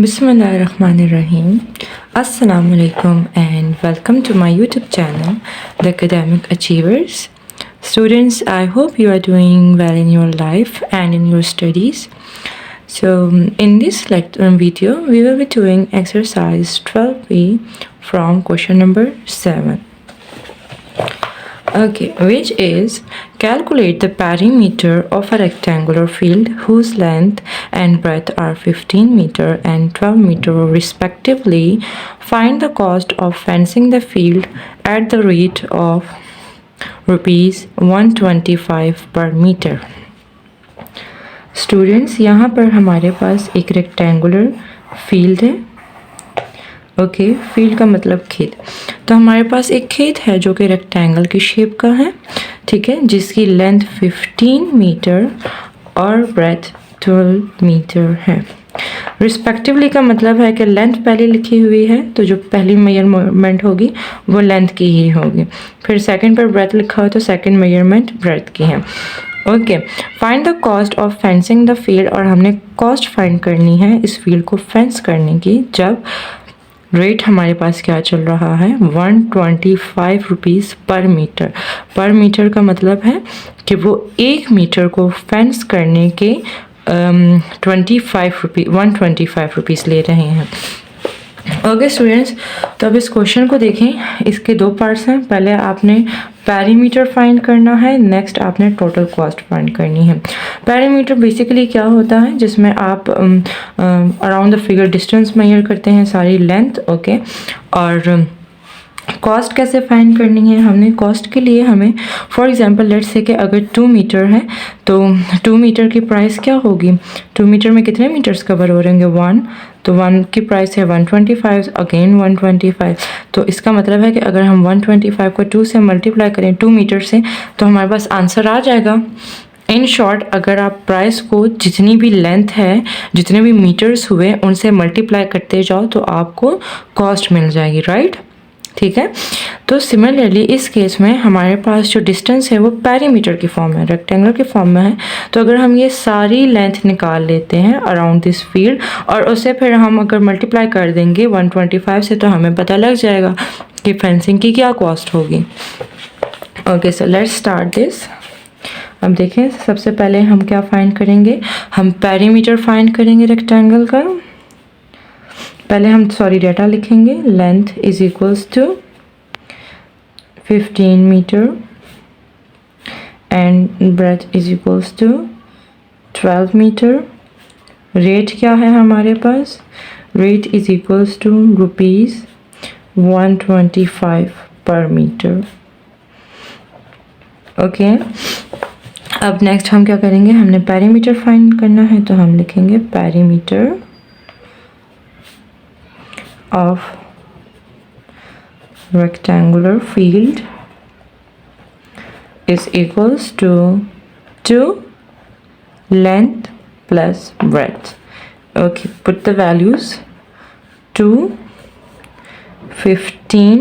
Bismillahirrahmanirrahim. Assalamu alaikum and welcome to my YouTube channel, The Academic Achievers. Students, I hope you are doing well in your life and in your studies. So, in this video, we will be doing exercise 12b from question number 7. Okay, which is calculate the perimeter of a rectangular field whose length and breadth are 15 meter and 12 meter respectively. Find the cost of fencing the field at the rate of rupees 125 per meter. Students, यहाँ पर हमारे पास एक rectangular field है. Okay, field का मतलब खेत. तो हमारे पास एक खेत है जो कि रेक्टेंगल की शेप का है, ठीक है, जिसकी लेंथ 15 मीटर और ब्रेथ 12 मीटर है. रिस्पेक्टिवली का मतलब है कि लेंथ पहले लिखी हुई है, तो जो पहली मेजरमेंट होगी वो लेंथ की ही होगी. फिर सेकंड पर ब्रेथ लिखा हो तो सेकंड मेजरमेंट ब्रेथ की है. Okay, find the cost of fencing the field. और हमने कॉस्ट फाइंड करनी है इस फील्ड को फेंस करने की, जब रेट हमारे पास क्या चल रहा है 125 रुपीज़ पर मीटर. पर मीटर का मतलब है कि वो 1 मीटर को फेंस करने के 125 रुपीज़ ले रहे हैं. ओके स्टूडेंट्स, तो अब इस क्वेश्चन को देखें. इसके दो पार्ट्स हैं. पहले आपने पेरीमीटर फाइंड करना है, नेक्स्ट आपने टोटल कॉस्ट फाइंड करनी है. पेरीमीटर बेसिकली क्या होता है, जिसमें आप around the figure distance measure करते हैं, सारी लेंथ. ओके, और कॉस्ट कैसे फाइंड करनी है हमने. कॉस्ट के लिए हमें फॉर एग्जांपल लेट्स से कि अगर 2 मीटर है तो 2 मीटर की प्राइस क्या होगी. 2 मीटर में कितने मीटर्स कवर हो रहेंगे 1, तो 1 की प्राइस है 125, अगेन 125. तो इसका मतलब है कि अगर हम 125 को 2 से मल्टीप्लाई करें 2 मीटर से, तो हमारे पास आंसर आ जाएगा. इन शॉर्ट, अगर आप प्राइस को जितनी भी लेंथ है, जितने भी मीटर्स हुए, उनसे मल्टीप्लाई करते जाओ तो आपको कॉस्ट मिल जाएगी. राइट, ठीक है. तो सिमिलरली इस केस में हमारे पास जो डिस्टेंस है वो पेरीमीटर की फॉर्म है, रेक्टेंगल की फॉर्म में है. तो अगर हम ये सारी लेंथ निकाल लेते हैं अराउंड दिस फील्ड और उसे फिर हम अगर मल्टीप्लाई कर देंगे 125 से, तो हमें पता लग जाएगा कि फेंसिंग की क्या कॉस्ट होगी. Okay, so let's start this. अब देखें, सबसे पहले हम क्या फाइंड करेंगे, हम पेरीमीटर फाइंड करेंगे रेक्टेंगल का. पहले हम डेटा लिखेंगे. Length is equals to 15 metre and breadth is equals to 12 metre. Rate क्या है हमारे पास, rate is equals to rupees 125 per metre. Okay, अब नेक्स्ट हम क्या करेंगे, हमने पेरीमीटर फाइंड करना है, तो हम लिखेंगे perimeter of rectangular field is equals to 2 length plus breadth. Okay, put the values. 2 15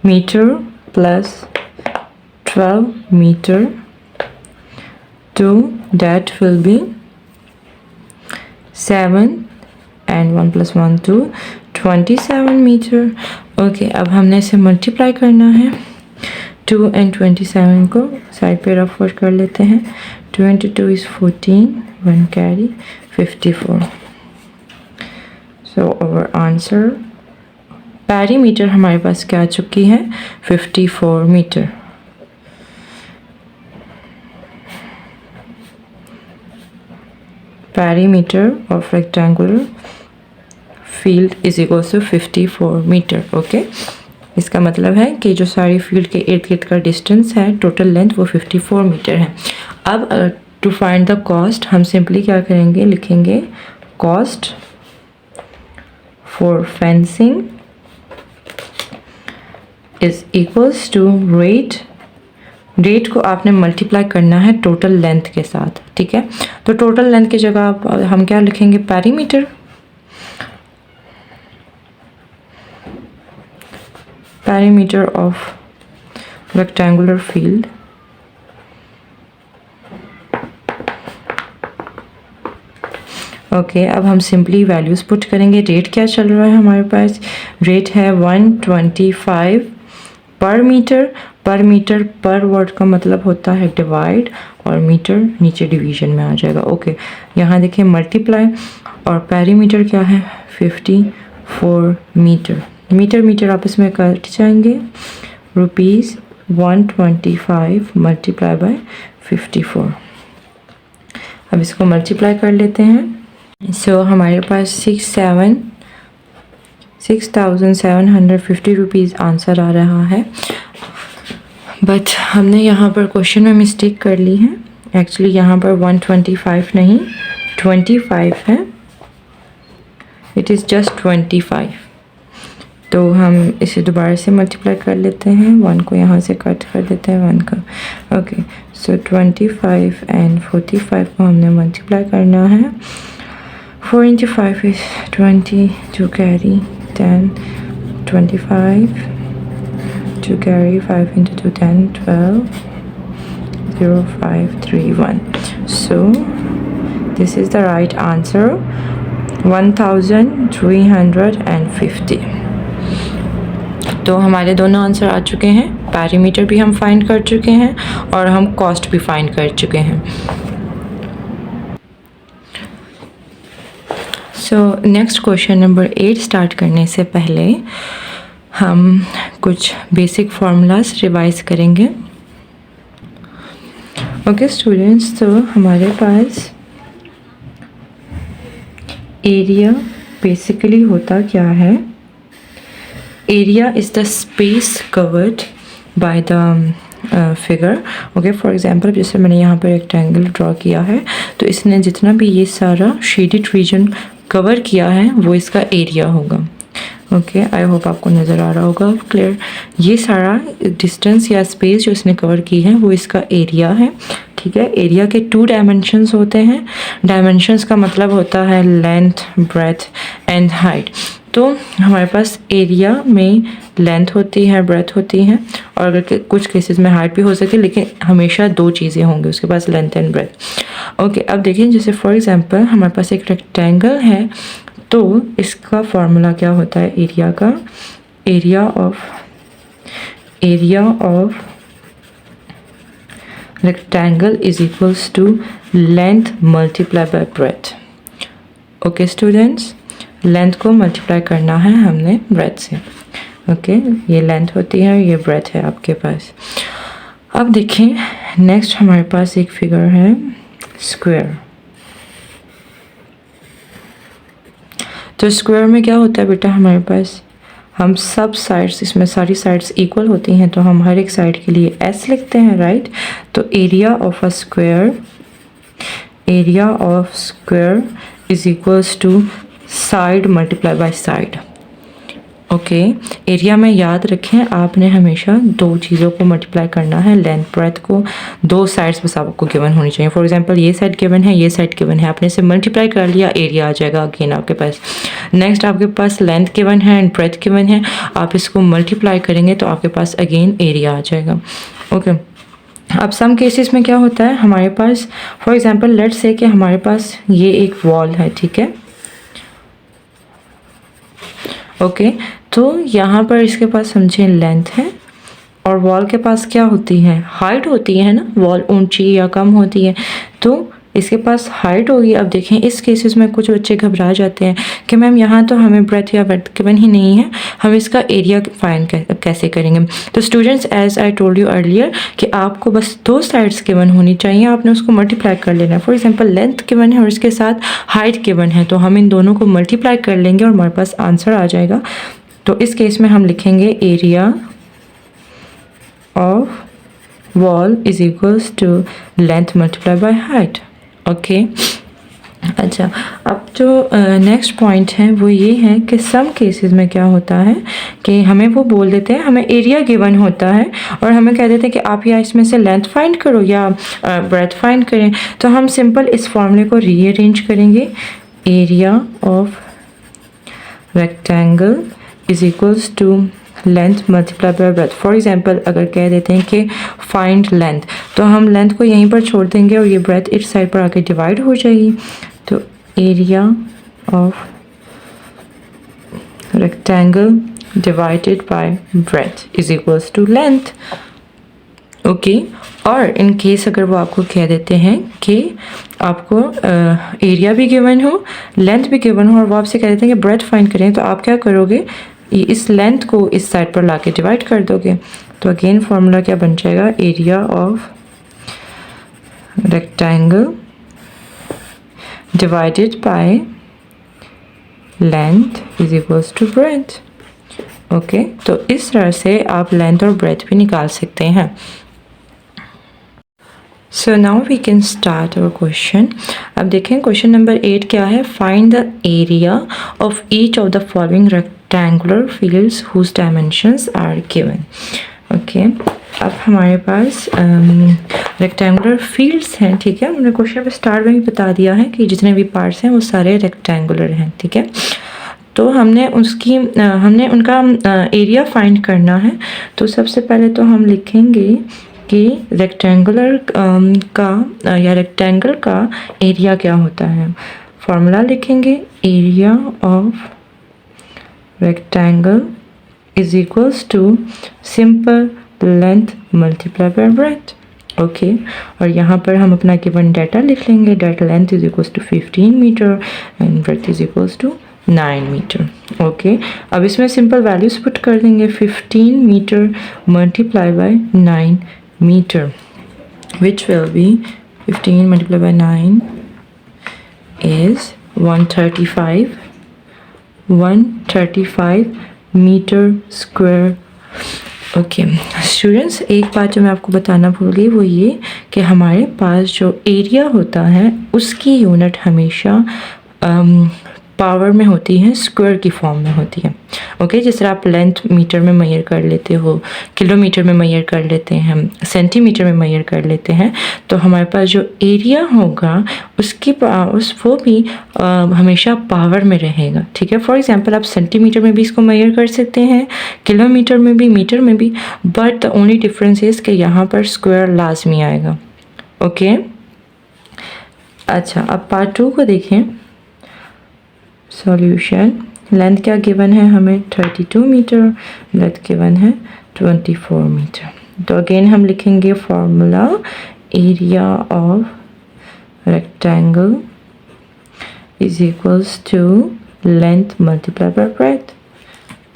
meter plus 12 meter, 2 that will be 7 and 1 plus 1 2, 27 metre. Okay, अब हमने इसे मल्टीप्लाई करना है. 2 and 27 को साइड पे रफ वर्क कर लेते हैं. 2 into 2 is 14, 1 carry 54. So our answer perimeter हमारे पास क्या आ चुकी है 54 metre. Perimeter of rectangular field is equals to 54 metre. Okay, इसका मतलब है कि जो सारी फील्ड के इर्द गिर्द का डिस्टेंस है, टोटल लेंथ, वो 54 मीटर है. अब टू फाइंड द कॉस्ट हम सिंपली क्या करेंगे, लिखेंगे cost for fencing is equals to rate. Rate को आपने मल्टीप्लाई करना है टोटल लेंथ के साथ, ठीक है. तो टोटल लेंथ की जगह हम क्या लिखेंगे, perimeter. perimeter of rectangular field okay, अब हम सिंपली वैल्यूज़ पुट करेंगे। रेट क्या चल रहा है हमारे पास? रेट है 125 पर मीटर। पर वर्ड का मतलब होता है डिवाइड, और मीटर नीचे डिवीजन में आ जाएगा। ओके, यहाँ देखिए मल्टीप्लाई, और पेरीमीटर क्या है? 54 मीटर। मीटर आपस में कट जाएंगे। Rupees 125 multiply by 54। अब इसको मल्टीप्लाई कर लेते हैं। सो हमारे पास 6,750 रुपीज़ आंसर आ रहा है। बट हमने यहाँ पर क्वेश्चन में मिस्टेक कर ली है। एक्चुअली यहाँ पर 125 नहीं 25 है। It is just 25। तो हम इसे दोबारा से मल्टीप्लाई कर लेते हैं। 1 को यहाँ से कट कर देते हैं 1 का। ओके, सो 25 एंड 45 को हमने मल्टीप्लाई करना है। 4 into 5 is 20, to carry 10, 25, to carry 5 into 2, 10, 12, 0, 5, 3, 1. So this is the right answer, 1350। तो हमारे दोनों आंसर आ चुके हैं। पैरीमीटर भी हम फाइंड कर चुके हैं और हम कॉस्ट भी फाइंड कर चुके हैं। So next question number 8 start करने से पहले हम कुछ बेसिक फार्मूलाज रिवाइज करेंगे। ओके स्टूडेंट्स, तो हमारे पास एरिया बेसिकली होता क्या है? Area is the space covered by the figure. Okay, for example जैसे मैंने यहाँ पर रेक्टेंगल ड्रॉ किया है, तो इसने जितना भी ये सारा शेडेड रीजन कवर किया है वो इसका एरिया होगा। ओके, आई होप आपको नज़र आ रहा होगा क्लियर। ये सारा डिस्टेंस या स्पेस जो इसने कवर की है वो इसका एरिया है। ठीक है, एरिया के 2 डायमेंशंस होते हैं। डायमेंशंस का मतलब होता है लेंथ, ब्रेथ एंड हाइट। तो हमारे पास एरिया में लेंथ होती है, ब्रेथ होती है, और अगर कुछ केसेस में हाइट भी हो सकती है, लेकिन हमेशा 2 चीज़ें होंगी उसके पास, लेंथ एंड ब्रेथ। ओके, अब देखिए जैसे फॉर एग्जांपल हमारे पास एक रेक्टेंगल है, तो इसका फॉर्मूला क्या होता है एरिया का? Area of rectangle is equals to length multiply by breadth. Okay students, length को मल्टीप्लाई करना है हमने ब्रेथ से। ओके, ये लेंथ होती है, ये ब्रेथ है आपके पास। अब देखें नेक्स्ट हमारे पास एक फिगर है स्क्वायर। तो स्क्वायर में क्या होता है बेटा? हमारे पास हम सब साइड्स, इसमें सारी साइड्स इक्वल होती हैं, तो हम हर एक साइड के लिए s लिखते हैं, राइट? तो area of square is equals to side multiply by side. Okay, area में याद रखें आपने हमेशा 2 चीज़ों को मल्टीप्लाई करना है, लेंथ ब्रेथ को। 2 साइड्स बस आपको गिवन होनी चाहिए। फॉर एग्जांपल ये साइड गिवन है, ये साइड गिवन है, आपने इसे मल्टीप्लाई कर लिया, एरिया आ जाएगा अगेन आपके पास। नेक्स्ट आपके पास लेंथ गिवन है एंड ब्रेथ गिवन है, आप इसको मल्टीप्लाई करेंगे तो आपके पास अगेन एरिया आ जाएगा। ओके, अब सम केसेस में क्या होता है हमारे पास, फॉर एग्जांपल लेट्स से कि हमारे पास ये एक वॉल है, ठीक है? ओके, तो यहाँ पर इसके पास समझें लेंथ है, और वॉल के पास क्या होती है? हाइट होती है ना, वॉल ऊंची या कम होती है, तो इसके पास हाइट होगी। अब देखें इस केसेस में कुछ बच्चे घबरा जाते हैं कि मैम यहाँ तो हमें ब्रेथ या ब्रेथ गिवन ही नहीं है, हम इसका एरिया फाइंड कैसे करेंगे? तो students, as I told you earlier कि आपको बस 2 साइड्स गिवन होनी चाहिए, आपने उसको मल्टीप्लाई कर लेना है। फॉर एग्जांपल लेंथ गिवन है और इसके साथ हाइट गिवन है, तो हम इन दोनों को मल्टीप्लाई कर लेंगे और हमारे पास आंसर आ जाएगा। तो इस केस में हम लिखेंगे area of wall is equals to length multiply by height. Okay, अच्छा, अब जो नेक्स्ट पॉइंट है वो ये है कि सम केसेस में क्या होता है कि हमें वो बोल देते हैं, हमें एरिया गिवन होता है और हमें कह देते हैं कि आप या इसमें से लेंथ फाइंड करो या ब्रेथ फाइंड करें। तो हम सिंपल इस फॉर्मूले को रीअरेंज करेंगे। Area of rectangle is equals to length multiply by breadth. For example अगर कह देते हैं कि फाइंड लेंथ, तो हम लेंथ को यहीं पर छोड़ देंगे और ये ब्रेथ इस साइड पर आके डिवाइड हो जाएगी। तो area of rectangle divided by breadth is equals to length. Okay, और इन केस अगर वो आपको कह देते हैं कि आपको एरिया भी गिवन हो, लेंथ भी गिवन हो, और वो आपसे कह देते हैं कि ब्रेथ फाइंड करें, तो आप क्या करोगे, इस लेंथ को इस साइड पर लाके डिवाइड कर दोगे। तो अगेन फॉर्मूला क्या बन जाएगा, area of rectangle divided by length is equals to breadth. Okay, तो इस तरह से आप लेंथ और ब्रेथ भी निकाल सकते हैं। So now we can start our question. अब देखें क्वेश्चन नंबर 8 क्या है, find the area of each of the following rectangular fields whose dimensions are given. Okay, अब हमारे पास रेक्टेंगुलर फील्ड्स हैं, ठीक है। हमने क्वेश्चन पे स्टार्ट में भी बता दिया है कि जितने भी पार्ट्स हैं वो सारे रेक्टेंगुलर हैं, ठीक है। तो हमने उनका एरिया फाइंड करना है। तो सबसे पहले तो हम लिखेंगे कि रेक्टेंगुलर का या रेक्टेंगल का एरिया क्या होता है। फॉर्मूला लिखेंगे, area of rectangle is equals to simple length multiply by breadth. Okay, और यहाँ पर हम अपना गिवन डाटा लिख लेंगे, data length is equals to 15 metre and breadth is equals to 9 metre. Okay, अब इसमें सिंपल वैल्यूज पुट कर देंगे, 15 metre multiply by 9 meter, which will be 15 multiplied by 9 is 135 meter square। Okay students, एक बात जो मैं आपको बताना भूल गई वो ये कि हमारे पास जो एरिया होता है उसकी यूनिट हमेशा पावर में होती है, स्क्वायर की फॉर्म में होती है। ओके, जिस तरह आप लेंथ मीटर में मेजर कर लेते हो, किलोमीटर में मेजर कर लेते हैं, सेंटीमीटर में मेजर कर लेते हैं, तो हमारे पास जो एरिया होगा वो भी हमेशा पावर में रहेगा, ठीक है। फॉर एग्जांपल आप सेंटीमीटर में भी इसको मेजर कर सकते हैं, किलोमीटर में भी, मीटर में भी, but the only difference is कि यहाँ पर स्क्वायर लाजमी आएगा। ओके, अच्छा अब पार्ट 2 को देखें। सॉल्यूशन, लेंथ क्या गिवन है हमें 32 मीटर, ब्रेथ गिवन है 24 मीटर। तो अगेन हम लिखेंगे formula, area of rectangle is equals to length multiply by breadth.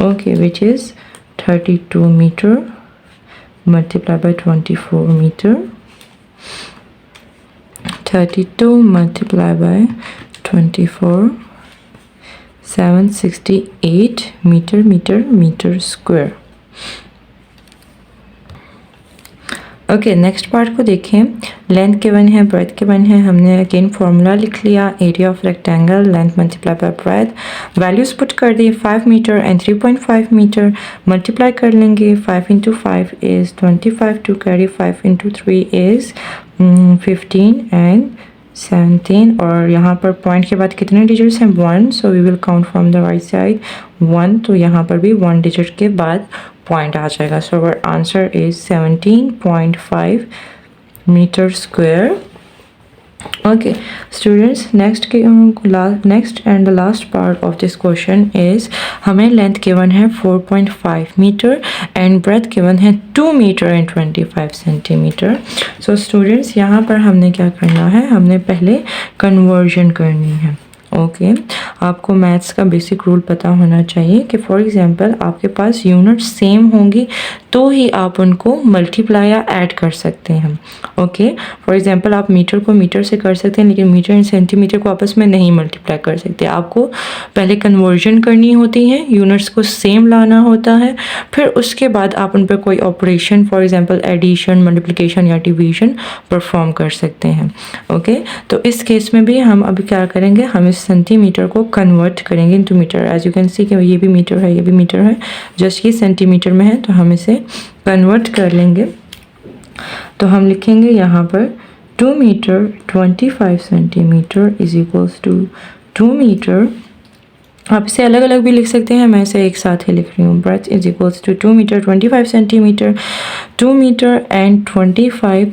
Okay, which is 32 metre multiply by 24 metre. 32 multiply by 24, 768 metre square. Okay, next part को देखें। Length given है, breadth given है, हमने again formula लिख लिया, area of rectangle length multiply by breadth, values put कर दी 5 metre and 3.5 metre, multiply कर लेंगे, 5 into 5 is 25 to carry 5 into 3 is 15 and 17, और यहाँ पर पॉइंट के बाद कितने डिजिट्स हैं 1, so we will count from the right side 1, तो यहाँ पर भी 1 डिजिट के बाद पॉइंट आ जाएगा। So our answer is 17.5 metre square. Okay students, next and the last part of this question is, हमें लेंथ गिवन है 4.5 मीटर एंड ब्रेथ गिवन है 2 metre and 25 centimetre. So students, यहाँ पर हमने क्या करना है, हमने पहले कन्वर्जन करनी है। ओके, आपको मैथ्स का बेसिक रूल पता होना चाहिए कि फॉर एग्जांपल आपके पास यूनिट सेम होंगी तो ही आप उनको मल्टीप्लाई या ऐड कर सकते हैं। ओके, फॉर एग्जांपल आप मीटर को मीटर से कर सकते हैं, लेकिन मीटर एंड सेंटीमीटर को आपस में नहीं मल्टीप्लाई कर सकते। आपको पहले कन्वर्जन करनी होती है, यूनिट्स को सेम लाना होता है, फिर उसके बाद आप उन पर कोई operation, for example addition, multiplication या डिवीजन परफॉर्म कर सकते हैं। ओके, तो इस केस में भी हम अभी क्या करेंगे, हम इस सेंटीमीटर को कन्वर्ट करेंगे into metre. As you can see कि ये भी मीटर है, ये भी मीटर है, जस्ट ये सेंटीमीटर में है, तो हम इसे कन्वर्ट कर लेंगे। तो हम लिखेंगे यहाँ पर 2 metre 25 centimetre is equals to 2 metre. आप इसे अलग अलग भी लिख सकते हैं, मैं इसे एक साथ ही लिख रही हूँ। Breadth is equals to 2 metre 25 centimetre, 2 metre and 25।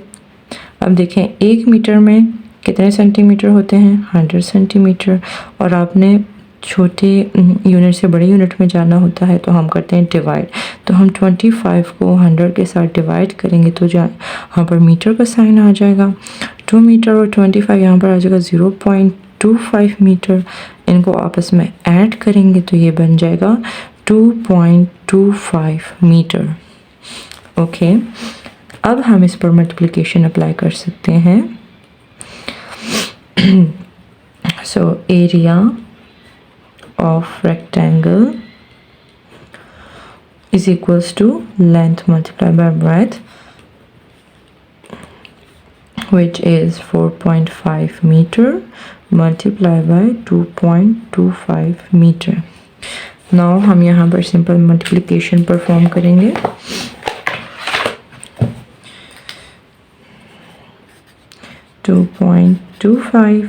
अब देखें 1 मीटर में कितने सेंटीमीटर होते हैं? 100 सेंटीमीटर। और आपने छोटे यूनिट से बड़े यूनिट में जाना होता है तो हम करते हैं डिवाइड। तो हम 25 को 100 के साथ डिवाइड करेंगे तो यहाँ पर मीटर का साइन आ जाएगा। 2 मीटर और 25 यहाँ पर आ जाएगा 0.25 मीटर। इनको आपस में ऐड करेंगे तो ये बन जाएगा 2.25 मीटर। ओके, अब हम इस पर मल्टीप्लिकेशन अप्लाई कर सकते हैं। So area of rectangle is equals to length multiplied by breadth, which is 4.5 meter multiplied by 2.25 meter. Now हम यहाँ पर simple multiplication perform करेंगे। Two 4.5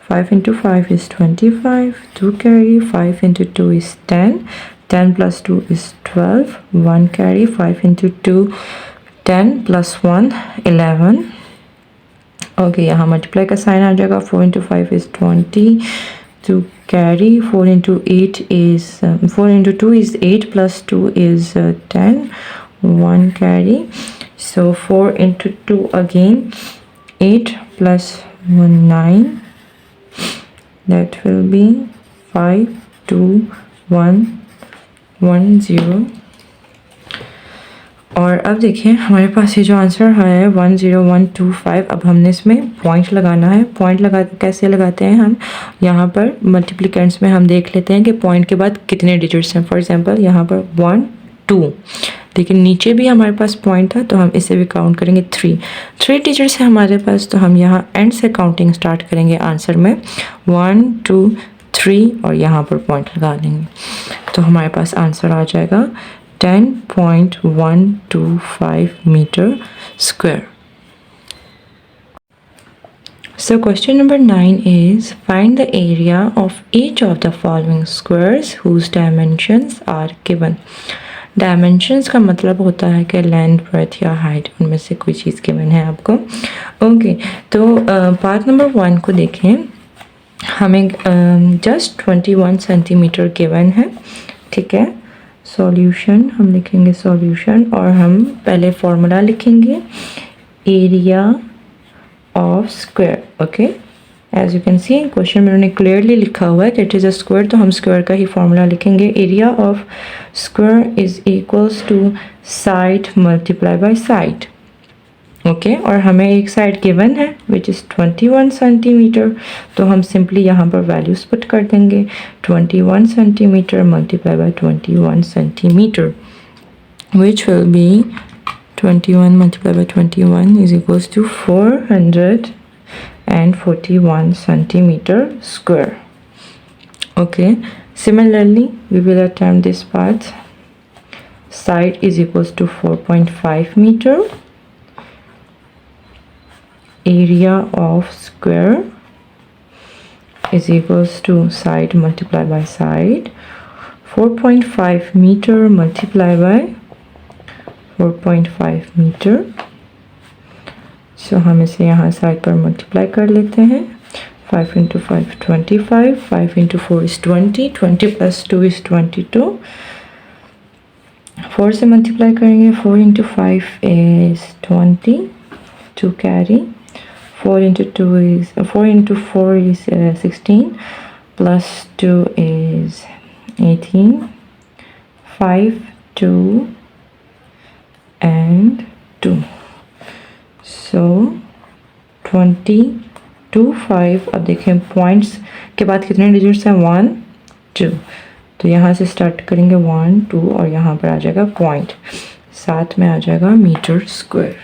5 into 5 is 25, 2 carry, 5 into 2 is 10, 10 plus 2 is 12, 1 carry, 5 into 2, 10 plus 1, 11. Okay, यहाँ multiply का sign आ जाएगा। 4 into 5 is 20, 2 carry, 4 into 8 is 4 into 2 is 8 plus 2 is 10, 1 carry. So 4 into 2 again, 8 plus 1 9. That will be 5 2 1 1 0। और अब देखिए हमारे पास ये जो answer है 10125। अब हमने इसमें पॉइंट लगाना है। पॉइंट कैसे लगाते हैं हम? यहाँ पर मल्टीप्लिकेंट्स में हम देख लेते हैं कि पॉइंट के बाद कितने डिजिट्स हैं। फॉर एग्जांपल यहाँ पर 1 2, लेकिन नीचे भी हमारे पास पॉइंट है तो हम इसे भी काउंट करेंगे। 3 डिजिट्स है हमारे पास, तो हम यहाँ एंड से काउंटिंग स्टार्ट करेंगे आंसर में 1 2 3 और यहाँ पर पॉइंट लगा देंगे तो हमारे पास आंसर आ जाएगा 10.125 metre square. So question number 9 is find the area of each of the following squares whose dimensions are given। Dimensions का मतलब होता है कि लेंथ, ब्रेथ या हाइट, उनमें से कोई चीज़ गिवन है आपको। ओके, तो पार्ट नंबर 1 को देखें। हमें जस्ट 21 सेंटीमीटर गिवन है, ठीक है। सॉल्यूशन हम लिखेंगे सॉल्यूशन, और हम पहले फॉर्मूला लिखेंगे area of square. Okay, as you can see question में उन्होंने क्लियरली लिखा हुआ है कि इट इज़ अ स्क्वायर, तो हम स्क्वायर का ही फॉर्मूला लिखेंगे। Area of square is equals to side multiply by side. Okay, और हमें एक साइड गिवन है विच इज़ 21 सेंटीमीटर, तो हम सिंपली यहाँ पर वैल्यूज पुट कर देंगे। 21 centimetre multiply by 21 centimetre, which will be 21 multiplied by 21 is equals to 441 centimeter square. Okay, similarly we will attempt this part. Side is equals to 4.5 meter. Area of square is equals to side multiplied by side. 4.5 meter multiplied by 4.5 metre. So हम इसे यहाँ side पर multiply कर लेते हैं। 5 into 5 25, 5 into 4 is 20, 20 plus 2 is 22। 4 से multiply करेंगे। 4 into 5 is 20, 2 carry, 4 into 4 is 16 plus 2 is 18, 5 2 and 2, so 25। अब देखें पॉइंट्स के बाद कितने डिजिट्स हैं? 1 2, तो यहाँ से स्टार्ट करेंगे 1 2 और यहाँ पर आ जाएगा पॉइंट, साथ में आ जाएगा मीटर स्क्वायर।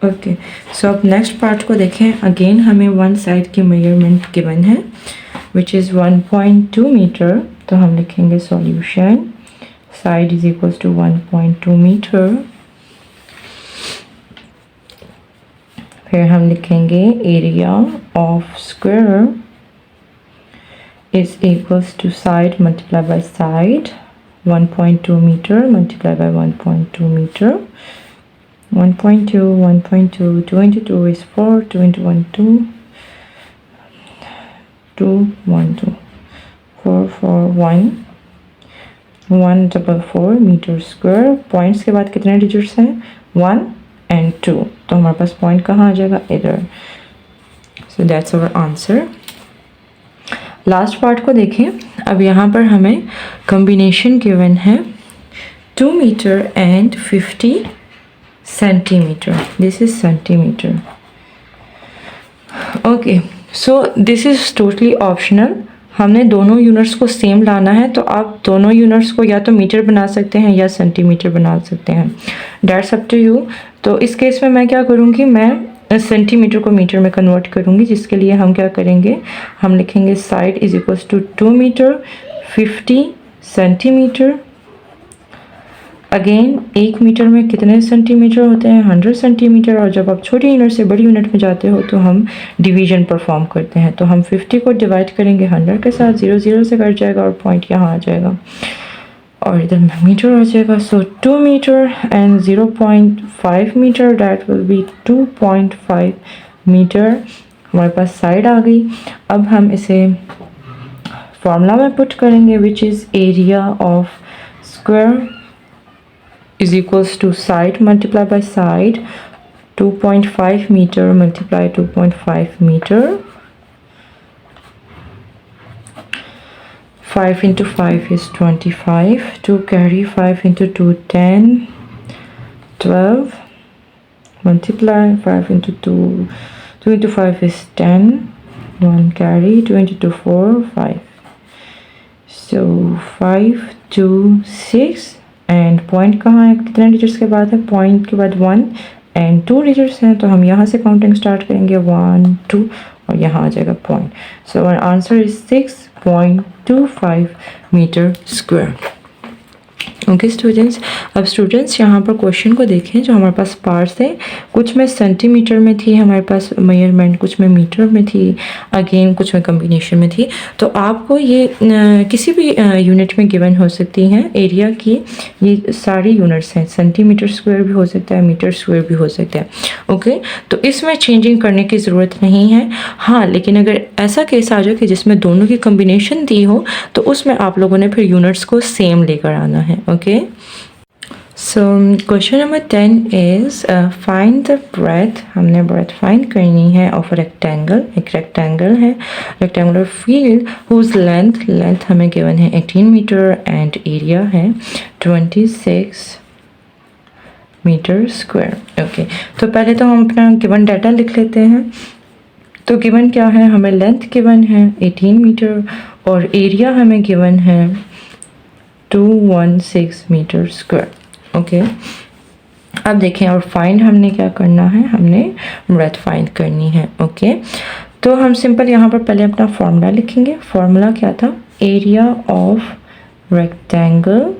ओके, सो अब नेक्स्ट पार्ट को देखें। अगेन हमें वन साइड की मेजरमेंट गिवन है विच इज़ 1.2 मीटर, तो हम लिखेंगे solution side is equals to 1.2 meter। फिर हम लिखेंगे area of square is equals to side multiply by side, 1.2 meter multiplied by 1.2 meter 1.2, 1.2, 2 into 2 is 4, 2 into 1, 2, 2, 1, 2, 4, 4, 1, 144 metre square. Points के बाद कितने डिजिट्स हैं? 1 and 2, तो हमारे पास पॉइंट कहाँ आ जाएगा? इधर। So that's our answer. Last part को देखें। अब यहाँ पर हमें कॉम्बिनेशन गिवन है 2 metre and 50 centimetre. This is centimetre. Okay, so this is totally optional. हमने दोनों यूनिट्स को सेम लाना है, तो आप दोनों यूनिट्स को या तो मीटर बना सकते हैं या सेंटीमीटर बना सकते हैं। That's up to you. तो इस केस में मैं क्या करूँगी, मैं सेंटीमीटर को मीटर में कन्वर्ट करूँगी, जिसके लिए हम क्या करेंगे, हम लिखेंगे side is equals to 2 metre 50 centimetre. Again 1 metre में कितने सेंटीमीटर होते हैं? 100 सेंटीमीटर। और जब आप छोटी यूनिट से बड़ी यूनिट में जाते हो तो हम डिवीजन परफॉर्म करते हैं। तो हम 50 को डिवाइड करेंगे 100 के साथ, 0 0 से कट जाएगा और पॉइंट यहाँ आ जाएगा और इधर मीटर आ जाएगा। So 2 metre and 0.5 metre, that will be 2.5 metre. हमारे पास साइड आ गई। अब हम इसे फॉर्मूला में पुट करेंगे, which is area of square is equals to side multiplied by side, 2.5 meter multiply 2.5 meter, 5 into 5 is 25, 2 carry 5 into 2 10, 12 multiply 5 into 2, 2 into 5 is 10, 1 carry, 2 into 2 4, 5, so 5 2 6 and point कहाँ है, कितने digits के बाद है? Point के बाद 1 and 2 digits हैं, तो हम यहाँ से काउंटिंग स्टार्ट करेंगे 1 2 और यहाँ आ जाएगा point. So our answer is 6.25 metre square. Okay students, अब स्टूडेंट्स यहाँ पर क्वेश्चन को देखें। जो हमारे पास पार्ट्स थे, कुछ में सेंटीमीटर में थी हमारे पास मेजरमेंट, कुछ में मीटर में थी, अगेन कुछ में कॉम्बिनेशन में थी। तो आपको ये किसी भी यूनिट में गिवन हो सकती हैं एरिया की। ये सारी यूनिट्स हैं, सेंटीमीटर स्क्वायर भी हो सकता है, मीटर स्क्वायर भी हो सकता है। ओके, तो इसमें चेंजिंग करने की ज़रूरत नहीं है। हाँ, लेकिन अगर ऐसा केस आ जाए कि जिसमें दोनों की कॉम्बिनेशन दी हो, तो उसमें आप लोगों ने फिर यूनिट्स को सेम लेकर आना है। Okay, so question number 10 is find the breadth। हमने breadth find करनी है of a rectangle। एक rectangle है, rectangular field whose length हमें given है 18 मीटर and area है 26 मीटर स्क्वायर। ओके, तो पहले तो हम अपना गिवन डाटा लिख लेते हैं। तो गिवन क्या है, हमें लेंथ गिवन है 18 मीटर और एरिया हमें गिवन है 216 मीटर स्क्वायर। ओके, अब देखें और फाइंड हमने क्या करना है, हमने ब्रेथ फाइंड करनी है। ओके, तो हम सिंपल यहाँ पर पहले अपना फॉर्मूला लिखेंगे। फॉर्मूला क्या था, area of rectangle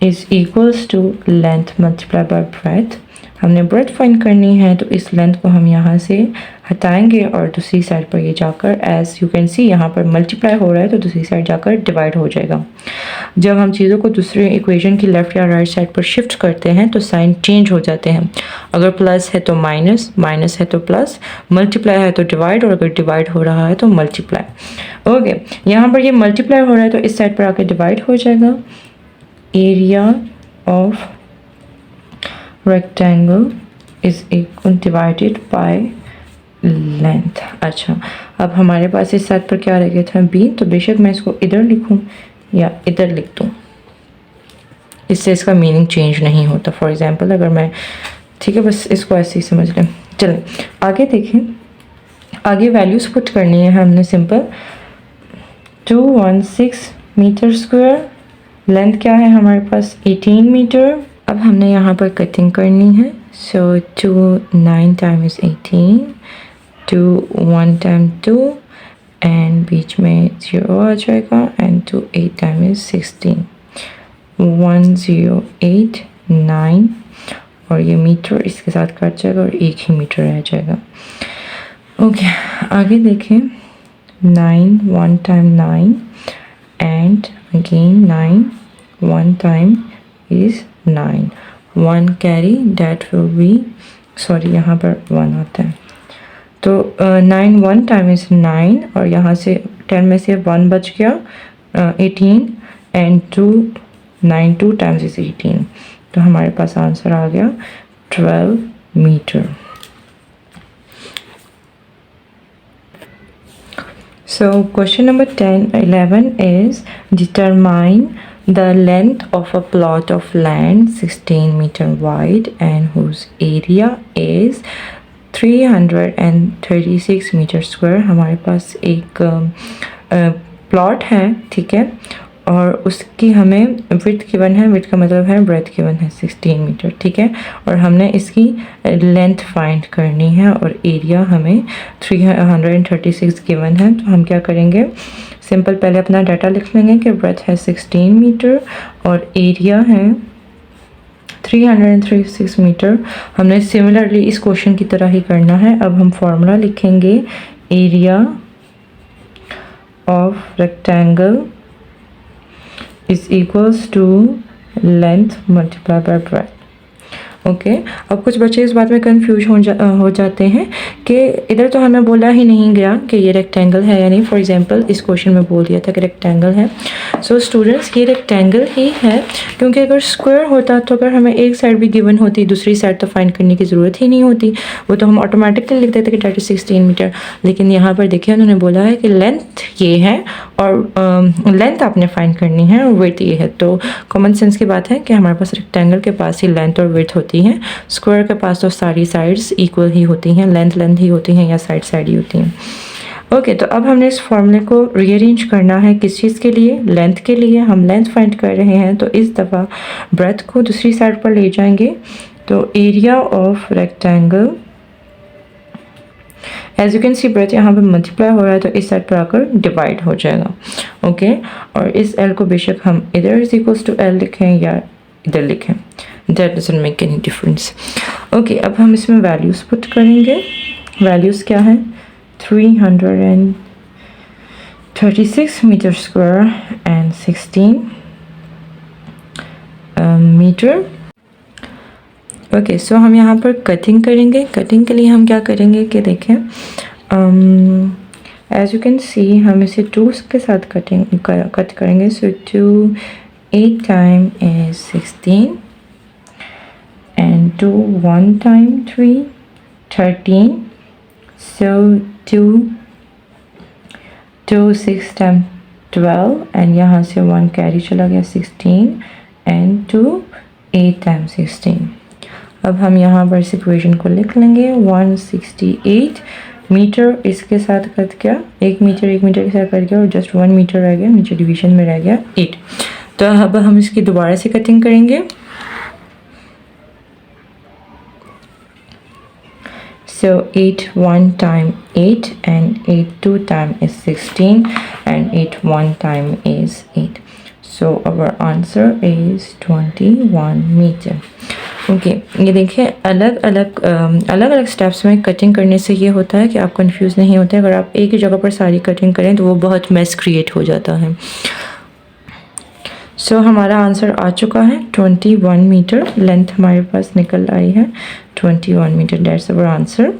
is equals to length multiply by breadth. हमने ब्रेथ फाइंड करनी है, तो इस लेंथ को हम यहाँ से हटाएंगे और दूसरी साइड पर ये जाकर, एज यू कैन सी यहाँ पर मल्टीप्लाई हो रहा है, तो दूसरी साइड जाकर डिवाइड हो जाएगा। जब हम चीज़ों को दूसरे इक्वेशन की लेफ़्ट या राइट साइड पर शिफ्ट करते हैं तो साइन चेंज हो जाते हैं। अगर प्लस है तो माइनस, माइनस है तो प्लस, मल्टीप्लाई है तो डिवाइड, और अगर डिवाइड हो रहा है तो मल्टीप्लाई। ओके, यहाँ पर ये मल्टीप्लाई हो रहा है तो इस साइड पर आकर डिवाइड हो जाएगा। Area of rectangle is equal divided by length। अच्छा, अब हमारे पास इस साइड पर क्या रह गया था, b। तो बेशक मैं इसको इधर लिखूं या इधर लिख दूं, इससे इसका मीनिंग चेंज नहीं होता। फॉर एग्जांपल अगर मैं, ठीक है, बस इसको ऐसे ही समझ लें। चलें आगे देखें, आगे वैल्यूज़ पुट करनी है हमने। सिंपल 216 मीटर स्क्वायर, लेंथ क्या है हमारे पास 18 मीटर। अब हमने यहाँ पर कटिंग करनी है। सो 2 9 टाइम्स 18, 2 1 टाइम 2 एंड बीच में 0 आ जाएगा, एंड 2 8 टाइम्स 16, 1089 और ये मीटर इसके साथ कट जाएगा और एक ही मीटर रह जाएगा। ओके, आगे देखें। 9 1 time 9 and again 9 1 time is 9, 1 carry that will B, sorry यहाँ पर 1 आता है, तो 9 1 टाइम इज़ 9 और यहाँ से 10 में से 1 बच गया 18 एंड 2 9 2 टाइम्स इज़ 18, तो हमारे पास आंसर आ गया 12 metre. So question number 11 is determine the length of a plot of land 16 meter wide and whose area is 336 metre square. हमारे पास एक प्लॉट है, ठीक है, और उसकी हमें विड्थ गिवन है, विड्थ का मतलब है ब्रेथ गिवन है 16 मीटर, ठीक है, और हमने इसकी लेंथ फाइंड करनी है और एरिया हमें 336 गिवन है। तो हम क्या करेंगे, सिंपल पहले अपना डाटा लिख लेंगे कि ब्रेथ है 16 मीटर और एरिया है 336 मीटर। हमने सिमिलरली इस क्वेश्चन की तरह ही करना है। अब हम फॉर्मूला लिखेंगे, area of rectangle is equals to length multiply by breadth. Okay, अब कुछ बच्चे इस बात में कंफ्यूज हो जाते हैं कि इधर तो हमें बोला ही नहीं गया कि ये रेक्टेंगल है या नहीं। फॉर एग्जांपल इस क्वेश्चन में बोल दिया था कि रेक्टेंगल है। सो स्टूडेंट्स, ये रेक्टेंगल ही है, क्योंकि अगर स्क्वायर होता तो अगर हमें एक साइड भी गिवन होती, दूसरी साइड तो फाइंड करने की ज़रूरत ही नहीं होती, वो तो हम ऑटोमेटिकली लिख देते कि डेट इज 16 मीटर। लेकिन यहाँ पर देखिए उन्होंने बोला है कि लेंथ ये है और लेंथ आपने फाइंड करनी है और विड्थ ये है। तो कॉमन सेंस की बात है कि हमारे पास रेक्टेंगल के पास ही लेंथ और विड्थ होती हैं, स्क्वायर के पास तो सारी साइड्स इक्वल ही होती हैं, लेंथ लेंथ ही होती हैं या साइड साइड ही होती हैं। ओके, तो अब हमने इस फॉर्मूले को रीअरेंज करना है, किस चीज़ के लिए, लेंथ के लिए। हम लेंथ फाइंड कर रहे हैं तो इस दफ़ा ब्रेथ को दूसरी साइड पर ले जाएंगे। तो area of rectangle, as you can see breadth यहाँ पे मल्टीप्लाई हो रहा है तो इस साइड पर आकर डिवाइड हो जाएगा। ओके, और इस एल को बेशक हम इधर इज इक्वल्स टू एल लिखें या इधर लिखें, that doesn't make any difference. Okay, अब हम इसमें वैल्यूज़ पुट करेंगे। वैल्यूज़ क्या है, 336 metre square and 16 metre. Okay, so हम यहाँ पर कटिंग करेंगे। कटिंग के लिए हम क्या करेंगे कि देखें, एज यू कैन सी हम इसे 2 के साथ कट करेंगे। सो 2 8 time is 16 and 2 1 time 3 13, so 2 6 time 12 and यहाँ से 1 कैरी चला गया 16 and 2 8 time 16। अब हम यहाँ पर इस इक्वेशन को लिख लेंगे, 168 मीटर इसके साथ कट गया, 1 मीटर 1 मीटर के साथ कट गया और जस्ट 1 मीटर रह गया, नीचे डिवीजन में रह गया 8। तो अब हम इसकी दोबारा से कटिंग करेंगे। So 8 1 time 8 and 8 2 time is 16 and 8 1 time is 8. So our answer is 21 meter. Okay, ये देखिए अलग अलग स्टेप्स में कटिंग करने से ये होता है कि आप कंफ्यूज नहीं होते। अगर आप एक ही जगह पर सारी कटिंग करें तो वो बहुत मेस क्रिएट हो जाता है। सो हमारा आंसर आ चुका है 21 मीटर। लेंथ हमारे पास निकल आई है 21 metre. That's our answer.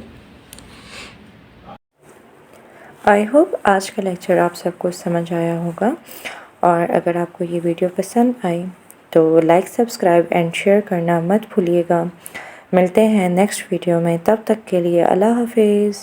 I hope आज का लेक्चर आप सबको समझ आया होगा, और अगर आपको ये वीडियो पसंद आई तो लाइक सब्सक्राइब एंड शेयर करना मत भूलिएगा। मिलते हैं नेक्स्ट वीडियो में, तब तक के लिए अल्लाह हाफिज़।